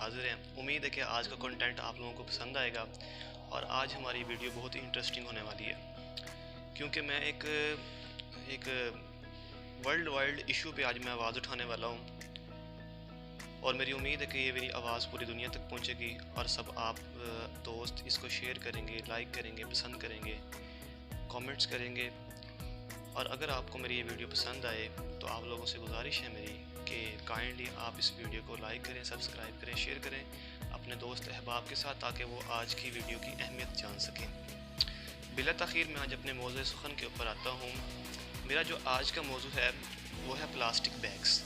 हाज़िर हैं। उम्मीद है कि आज का कंटेंट आप लोगों को पसंद आएगा और आज हमारी वीडियो बहुत ही इंटरेस्टिंग होने वाली है, क्योंकि मैं एक वर्ल्ड वाइड इशू पे आज मैं आवाज़ उठाने वाला हूँ और मेरी उम्मीद है कि ये मेरी आवाज़ पूरी दुनिया तक पहुँचेगी और सब आप दोस्त इसको शेयर करेंगे, लाइक करेंगे, पसंद करेंगे, कमेंट्स करेंगे। और अगर आपको मेरी ये वीडियो पसंद आए तो आप लोगों से गुजारिश है मेरी कि काइंडली आप इस वीडियो को लाइक करें, सब्सक्राइब करें, शेयर करें अपने दोस्त अहबाब के साथ, ताकि वो आज की वीडियो की अहमियत जान सकें। बिला तख़ीर मैं आज अपने मौज़ू सुखन के ऊपर आता हूँ। मेरा जो आज का मौजू है वो है प्लास्टिक बैग्स।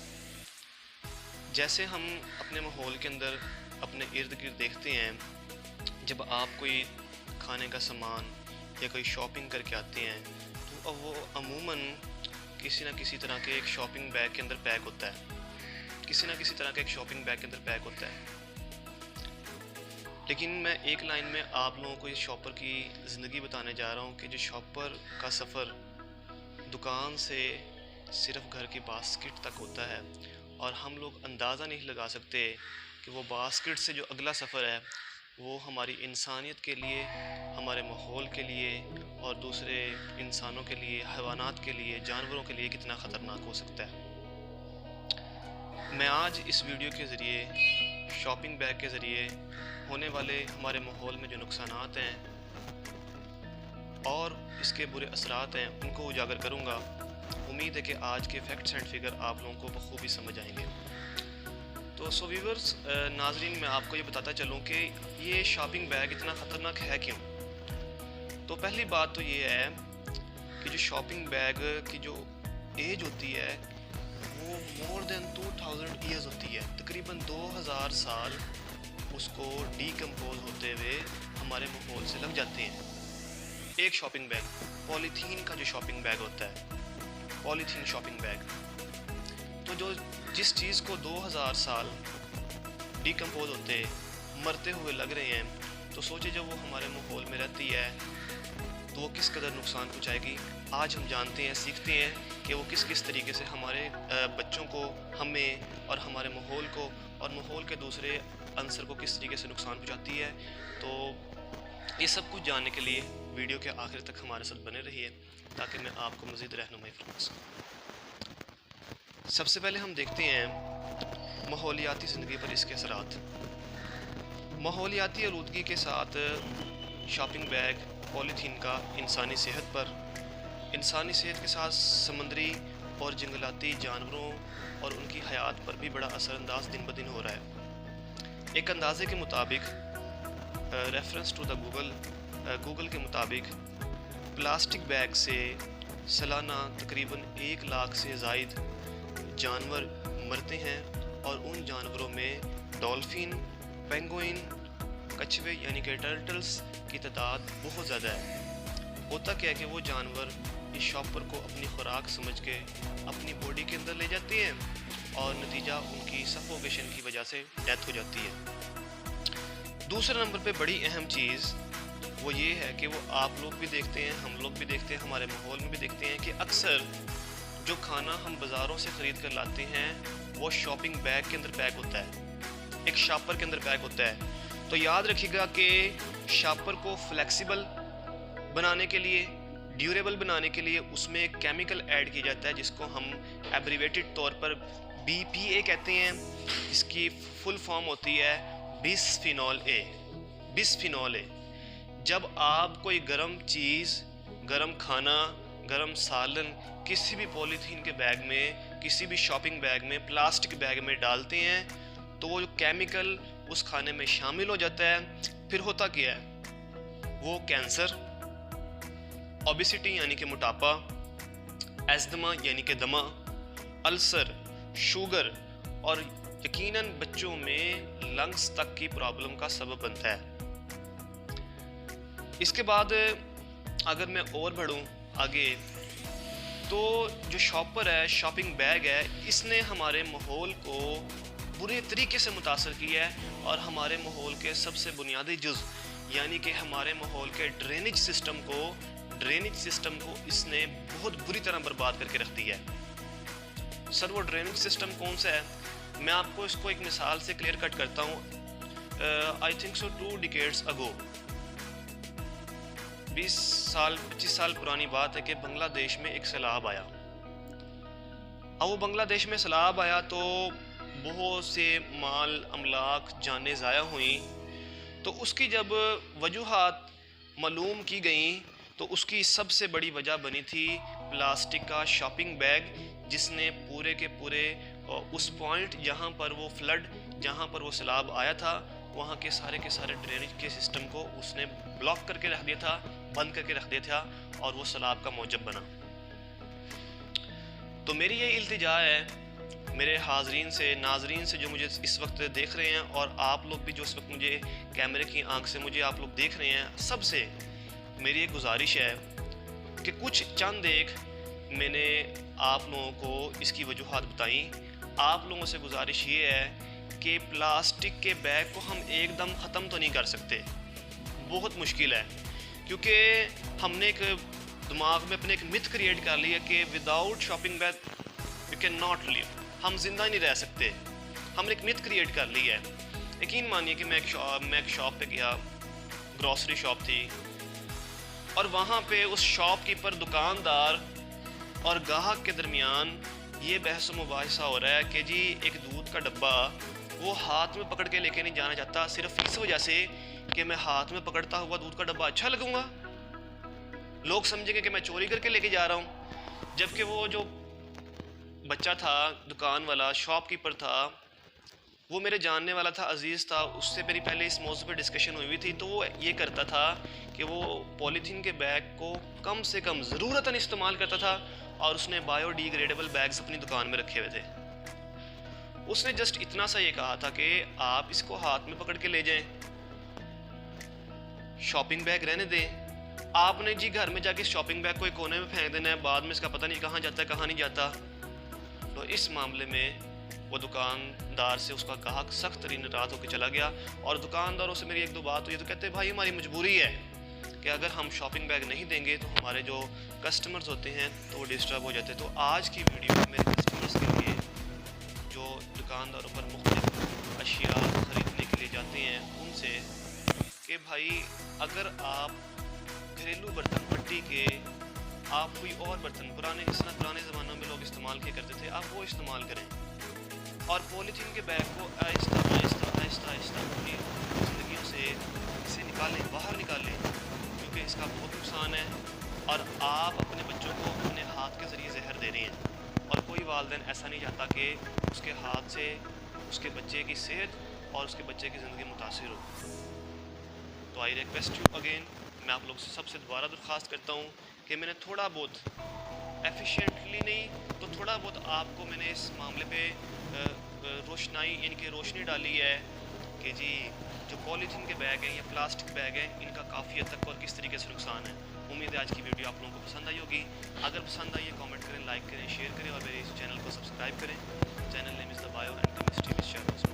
जैसे हम अपने माहौल के अंदर अपने इर्द गिर्द देखते हैं, जब आप कोई खाने का सामान या कोई शॉपिंग करके आते हैं तो अब वो अमूमन किसी न किसी तरह के एक शॉपिंग बैग के अंदर पैक होता है, किसी न किसी तरह के एक शॉपिंग बैग के अंदर पैक होता है। लेकिन मैं एक लाइन में आप लोगों को इस शॉपर की ज़िंदगी बताने जा रहा हूँ कि जो शॉपर का सफ़र दुकान से सिर्फ घर की बास्केट तक होता है और हम लोग अंदाज़ा नहीं लगा सकते कि वो बास्केट से जो अगला सफ़र है वो हमारी इंसानियत के लिए, हमारे माहौल के लिए और दूसरे इंसानों के लिए, हैवानात के लिए, जानवरों के लिए कितना ख़तरनाक हो सकता है। मैं आज इस वीडियो के ज़रिए, शॉपिंग बैग के ज़रिए होने वाले हमारे माहौल में जो नुकसानात हैं और इसके बुरे असरात हैं उनको उजागर करूँगा। उम्मीद है कि आज के फैक्ट्स एंड फिगर आप लोगों को बखूबी समझ आएंगे। तो सो व्यूअर्स, नाजरीन, मैं आपको ये बताता चलूँ कि ये शॉपिंग बैग इतना ख़तरनाक है क्यों। तो पहली बात तो ये है कि जो शॉपिंग बैग की जो एज होती है वो मोर देन 2000 ईयर्स होती है। तकरीबन 2000 साल उसको डीकम्पोज होते हुए हमारे माहौल से लग जाते हैं। एक शॉपिंग बैग, पॉलीथीन का जो शॉपिंग बैग होता है, पॉलीथीन शॉपिंग बैग, तो जो जिस चीज़ को 2000 साल डीकम्पोज होते मरते हुए लग रहे हैं, तो सोचे जब वो हमारे माहौल में रहती है तो वो किस कदर नुकसान पहुँचाएगी। आज हम जानते हैं, सीखते हैं कि वो किस किस तरीके से हमारे बच्चों को, हमें और हमारे माहौल को और माहौल के दूसरे अंसर को किस तरीके से नुकसान पहुँचाती है। तो ये सब कुछ जानने के लिए वीडियो के आखिर तक हमारे साथ बने रहिए ताकि मैं आपको मज़ीद रहनुमाई फरमा सकूँ। सबसे पहले हम देखते हैं माहौलियाती ज़िंदगी पर इसके असरात। माहौलियाती आलूदगी के साथ शॉपिंग बैग, पॉलीथीन का इंसानी सेहत पर, इंसानी सेहत के साथ समुद्री और जंगलाती जानवरों और उनकी हयात पर भी बड़ा असरअंदाज दिन ब दिन हो रहा है। एक अंदाजे के मुताबिक, रेफरेंस टू द गूगल के मुताबिक, प्लास्टिक बैग से सालाना तकरीबन 1 लाख से ज़ायद जानवर मरते हैं और उन जानवरों में डॉल्फिन, पेंगुइन, कछुए यानी कि टर्टल्स की तादाद बहुत ज़्यादा है। होता क्या है कि वो जानवर इस शॉपर को अपनी खुराक समझ के अपनी बॉडी के अंदर ले जाते हैं और नतीजा उनकी सफोकेशन की वजह से डेथ हो जाती है। दूसरे नंबर पे बड़ी अहम चीज़ वो ये है कि वो आप लोग भी देखते हैं, हम लोग भी देखते हैं, हमारे माहौल में भी देखते हैं कि अक्सर जो खाना हम बाज़ारों से ख़रीद कर लाते हैं वो शॉपिंग बैग के अंदर पैक होता है, एक शॉपर के अंदर पैक होता है। तो याद रखिएगा कि शॉपर को फ्लेक्सिबल बनाने के लिए, ड्यूरेबल बनाने के लिए उसमें एक केमिकल ऐड किया जाता है जिसको हम एब्रीवेटेड तौर पर BPA कहते हैं। इसकी फुल फॉर्म होती है बिस्फिनॉल ए। Bisphenol A. जब आप कोई गर्म चीज़, गर्म खाना, गर्म सालन किसी भी पॉलीथीन के बैग में, किसी भी शॉपिंग बैग में, प्लास्टिक बैग में डालते हैं तो वो जो केमिकल उस खाने में शामिल हो जाता है। फिर होता क्या है, वो कैंसर, ओबेसिटी यानी कि मोटापा, एस्थमा यानी कि दमा, अल्सर, शुगर और यकीनन बच्चों में लंग्स तक की प्रॉब्लम का सबब बनता है। इसके बाद अगर मैं और बढ़ूँ आगे, तो जो शॉपर है, शॉपिंग बैग है, इसने हमारे माहौल को बुरे तरीके से मुतासर किया है और हमारे माहौल के सबसे बुनियादी जुज़ यानी कि हमारे माहौल के ड्रेनेज सिस्टम को इसने बहुत बुरी तरह बर्बाद करके रख दिया है। सर वो ड्रेनेज सिस्टम कौन सा है? मैं आपको इसको एक मिसाल से क्लियर कट करता हूँ। आई थिंक सो 2 डिकेड्स अगो, 20 साल 25 साल पुरानी बात है कि बांग्लादेश में एक सैलाब आया। अब वो बांग्लादेश में सैलाब आया तो बहुत से माल अमलाक जानें ज़ाया हुई। तो उसकी जब वजूहात मालूम की गई तो उसकी सबसे बड़ी वजह बनी थी प्लास्टिक का शॉपिंग बैग, जिसने पूरे के पूरे उस पॉइंट जहाँ पर वो फ्लड, जहाँ पर वो सैलाब आया था, वहाँ के सारे ड्रेनेज के सिस्टम को उसने ब्लॉक करके रख दिया था, बंद करके रख दिया था, और वो सैलाब का मौजब बना। तो मेरी ये इल्तिजा है मेरे हाजरीन से, नाजरीन से जो मुझे इस वक्त देख रहे हैं, और आप लोग भी जो इस वक्त मुझे कैमरे की आंख से मुझे आप लोग देख रहे हैं, सबसे मेरी एक गुजारिश है कि कुछ चंद एक मैंने आप लोगों को इसकी वजूहात बताई। आप लोगों से गुजारिश ये है कि प्लास्टिक के बैग को हम एकदम ख़त्म तो नहीं कर सकते, बहुत मुश्किल है, क्योंकि हमने एक दिमाग में अपने एक मिथ क्रिएट कर लिया कि without shopping bag you can not live, हम जिंदा नहीं रह सकते। हमने एक मिथ क्रिएट कर ली है। यकीन मानिए कि मैं एक शॉप पे गया, ग्रॉसरी शॉप थी, और वहाँ पे उस शॉपकीपर, दुकानदार और ग्राहक के दरमियान ये बहस मुबाहिसा हो रहा है कि जी एक दूध का डब्बा वो हाथ में पकड़ के लेके नहीं जाना चाहता, सिर्फ इस वजह से कि मैं हाथ में पकड़ता हुआ दूध का डब्बा अच्छा लगूंगा, लोग समझेंगे कि मैं चोरी करके लेके जा रहा हूँ। जबकि वो जो बच्चा था, दुकान वाला, शॉपकीपर था, वो मेरे जानने वाला था, अजीज़ था, उससे मेरी पहले इस मौजू पे डिस्कशन हुई थी। तो वो ये करता था कि वो पॉलीथीन के बैग को कम से कम ज़रूरतन इस्तेमाल करता था, और उसने बायोडिग्रेडेबल बैग्स अपनी दुकान में रखे हुए थे। उसने जस्ट इतना सा ये कहा था कि आप इसको हाथ में पकड़ के ले जाएं, शॉपिंग बैग रहने दें। आपने जी घर में जाके शॉपिंग बैग को एक कोने में फेंक देना है, बाद में इसका पता नहीं कहाँ जाता है कहाँ नहीं जाता। तो इस मामले में वो दुकानदार से उसका ग्राहक सख्त तरीन नाराज़ होकर चला गया, और दुकानदारों से मेरी एक दो बात हुई तो कहते भाई हमारी मजबूरी है कि अगर हम शॉपिंग बैग नहीं देंगे तो हमारे जो कस्टमर्स होते हैं तो वो डिस्टर्ब हो जाते हैं। तो आज की वीडियो में मेरे कस्टमर्स के लिए जो दुकानदारों पर मुख्तलिफ अशिया ख़रीदने के लिए जाते हैं, उनसे कि भाई अगर आप घरेलू बर्तन मिट्टी के, आप कोई और बर्तन पुराने ज़मानों में लोग इस्तेमाल किया करते थे, आप वो इस्तेमाल करें, और पॉलीथीन के बैग को आहिस्ता अपनी ज़िंदगियों से इसे निकालें, बाहर निकालें, क्योंकि इसका बहुत नुकसान है, और आप अपने बच्चों को अपने हाथ के ज़रिए जहर दे रहे हैं, और कोई वालिदैन ऐसा नहीं चाहता कि उसके हाथ से उसके बच्चे की सेहत और उसके बच्चे की ज़िंदगी मुतासिर हो। तो आई रिक्वेस्ट यू अगेन, मैं आप लोग से सबसे दोबारा दरख्वास्त करता हूँ कि मैंने थोड़ा बहुत एफिशिएंटली नहीं तो थोड़ा बहुत आपको मैंने इस मामले पे रोशनाई यानी कि रोशनी डाली है कि जी जो पॉलीथीन के बैग हैं या प्लास्टिक बैग हैं, इनका काफ़ी हद तक और किस तरीके से नुकसान है। उम्मीद है आज की वीडियो आप लोगों को पसंद आई होगी। अगर पसंद आई है कमेंट करें, लाइक करें, शेयर करें, और मेरे इस चैनल को सब्सक्राइब करें। Channel name is the bio and chemistry with shadows.